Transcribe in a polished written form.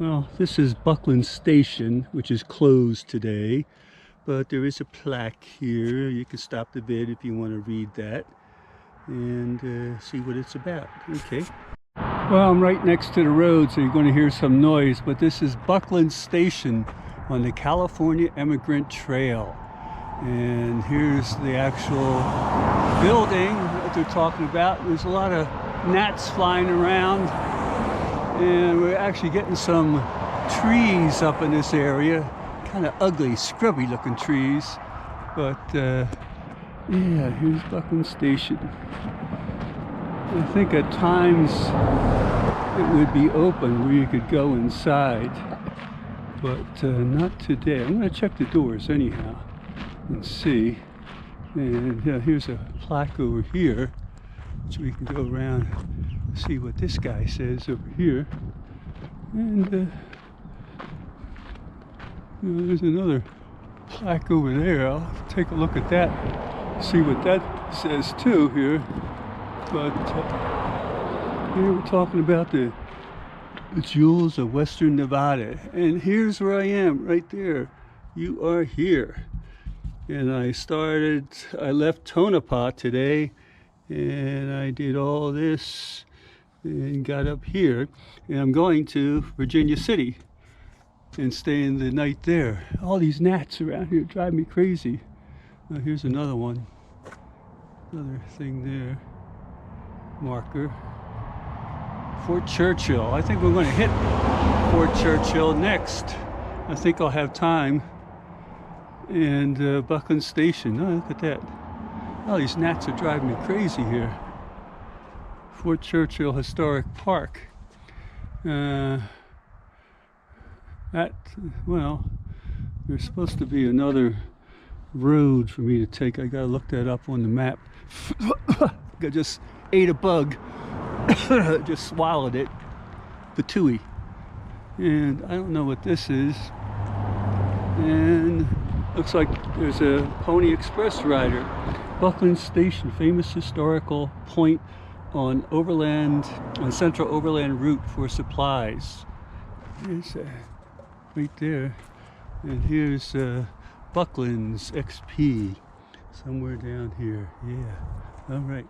Well, this is Buckland Station, which is closed today, but there is a plaque here. You can stop the vid if you want to read that and see what it's about. Okay. Well, I'm right next to the road, so you're going to hear some noise, but this is Buckland Station on the California Emigrant Trail. And here's the actual building that they're talking about. There's a lot of gnats flying around, and we're actually getting some trees up in this area. Kind of ugly, scrubby looking trees. But yeah, here's Buckland Station. I think at times it would be open where you could go inside, but not today. I'm going to check the doors anyhow and see. And here's a plaque over here, so we can go around and see what this guy says over here. And there's another plaque over there. I'll take a look at that, see what that says too here. But here we're talking about the jewels of Western Nevada. And here's where I am, right there. You are here. And I left Tonopah today, and I did all this and got up here. And I'm going to Virginia City and staying the night there. All these gnats around here drive me crazy. Here's another one. Another thing there. Marker. Fort Churchill. I think we're going to hit Fort Churchill next. I think I'll have time. And Buckland Station. Oh, look at that. Oh, these gnats are driving me crazy here. Fort Churchill Historic Park. Well, there's supposed to be another road for me to take. I gotta look that up on the map. I just ate a bug. Just swallowed it. Patooey. And I don't know what this is. And looks like there's a Pony Express rider. Buckland Station, famous historical point on Central Overland Route for supplies. There's right there. And here's Buckland's XP somewhere down here. Yeah. All right.